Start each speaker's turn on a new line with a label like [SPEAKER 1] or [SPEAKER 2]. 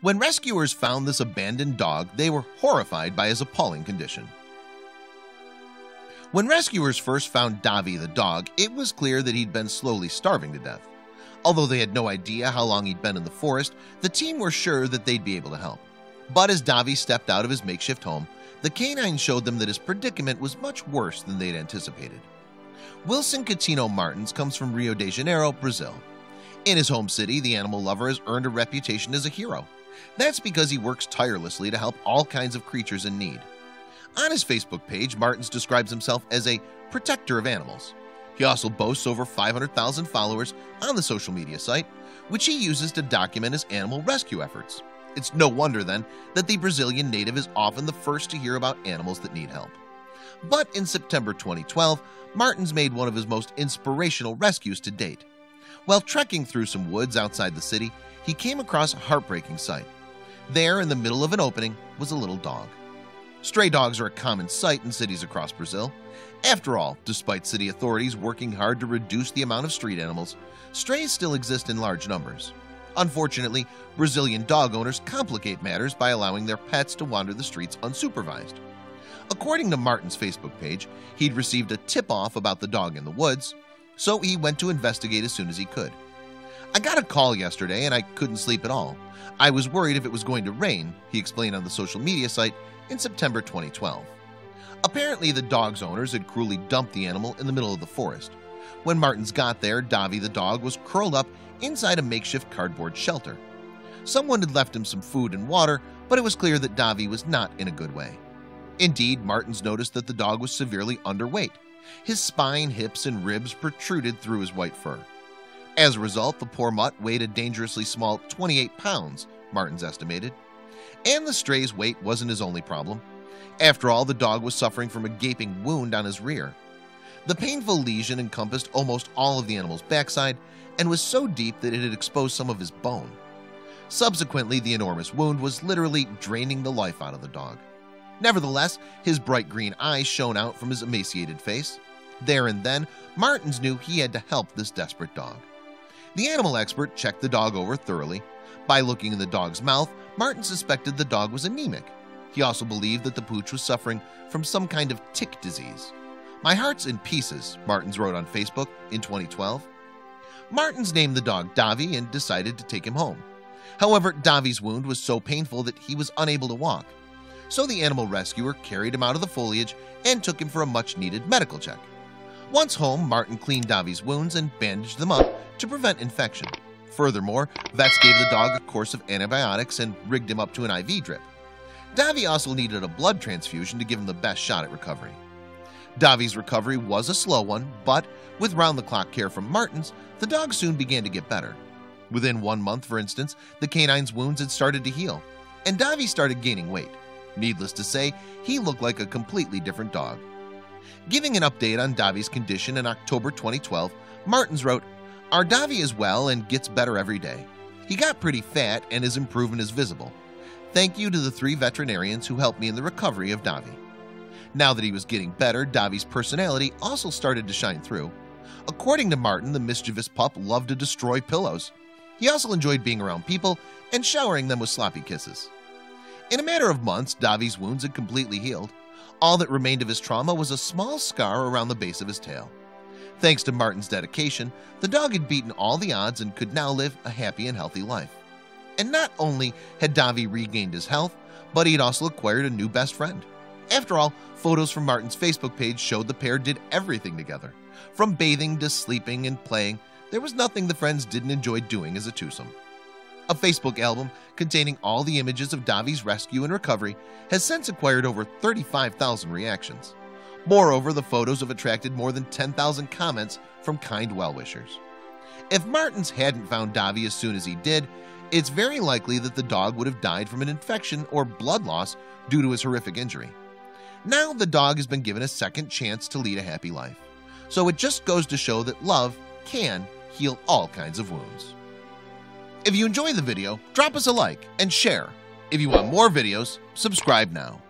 [SPEAKER 1] When rescuers found this abandoned dog, they were horrified by his appalling condition. When rescuers first found Davi the dog, it was clear that he'd been slowly starving to death. Although they had no idea how long he'd been in the forest, the team were sure that they'd be able to help. But as Davi stepped out of his makeshift home, the canine showed them that his predicament was much worse than they'd anticipated. Wilson Coutinho Martins comes from Rio de Janeiro, Brazil. In his home city, the animal lover has earned a reputation as a hero. That's because he works tirelessly to help all kinds of creatures in need. On his Facebook page, Martins describes himself as a protector of animals. He also boasts over 500,000 followers on the social media site, which he uses to document his animal rescue efforts. It's no wonder then that the Brazilian native is often the first to hear about animals that need help. But in September 2012, Martins made one of his most inspirational rescues to date. While trekking through some woods outside the city, he came across a heartbreaking sight. There, in the middle of an opening, was a little dog. Stray dogs are a common sight in cities across Brazil. After all, despite city authorities working hard to reduce the amount of street animals, strays still exist in large numbers. Unfortunately, Brazilian dog owners complicate matters by allowing their pets to wander the streets unsupervised. According to Martin's Facebook page, he'd received a tip-off about the dog in the woods, so he went to investigate as soon as he could. "I got a call yesterday and I couldn't sleep at all. I was worried if it was going to rain," he explained on the social media site in September 2012. Apparently, the dog's owners had cruelly dumped the animal in the middle of the forest. When Martins got there, Davi the dog was curled up inside a makeshift cardboard shelter. Someone had left him some food and water, but it was clear that Davi was not in a good way. Indeed, Martins noticed that the dog was severely underweight. His spine, hips, and ribs protruded through his white fur. As a result, the poor mutt weighed a dangerously small 28 pounds, Martins estimated. And the stray's weight wasn't his only problem. After all, the dog was suffering from a gaping wound on his rear. The painful lesion encompassed almost all of the animal's backside and was so deep that it had exposed some of his bone. Subsequently, the enormous wound was literally draining the life out of the dog. Nevertheless, his bright green eyes shone out from his emaciated face. There and then, Martins knew he had to help this desperate dog. The animal expert checked the dog over thoroughly. By looking in the dog's mouth, Martins suspected the dog was anemic. He also believed that the pooch was suffering from some kind of tick disease. "My heart's in pieces," Martins wrote on Facebook in 2012. Martins named the dog Davi and decided to take him home. However, Davi's wound was so painful that he was unable to walk. So the animal rescuer carried him out of the foliage and took him for a much-needed medical check. Once home, Martin cleaned Davi's wounds and bandaged them up to prevent infection. Furthermore, vets gave the dog a course of antibiotics and rigged him up to an IV drip. Davi also needed a blood transfusion to give him the best shot at recovery. Davi's recovery was a slow one, but with round-the-clock care from Martins, the dog soon began to get better. Within 1 month, for instance, the canine's wounds had started to heal, and Davi started gaining weight. Needless to say, he looked like a completely different dog. Giving an update on Davi's condition in October 2012, Martins wrote, "Our Davi is well and gets better every day. He got pretty fat and his improvement is visible. Thank you to the 3 veterinarians who helped me in the recovery of Davi." Now that he was getting better, Davi's personality also started to shine through. According to Martin, the mischievous pup loved to destroy pillows. He also enjoyed being around people and showering them with sloppy kisses. In a matter of months, Davi's wounds had completely healed. All that remained of his trauma was a small scar around the base of his tail. Thanks to Martin's dedication, the dog had beaten all the odds and could now live a happy and healthy life. And not only had Davi regained his health, but he had also acquired a new best friend. After all, photos from Martin's Facebook page showed the pair did everything together. From bathing to sleeping and playing, there was nothing the friends didn't enjoy doing as a twosome. A Facebook album containing all the images of Davi's rescue and recovery has since acquired over 35,000 reactions. Moreover, the photos have attracted more than 10,000 comments from kind well-wishers. If Martins hadn't found Davi as soon as he did, it's very likely that the dog would have died from an infection or blood loss due to his horrific injury. Now the dog has been given a second chance to lead a happy life. So it just goes to show that love can heal all kinds of wounds. If you enjoyed the video, drop us a like and share. If you want more videos, subscribe now.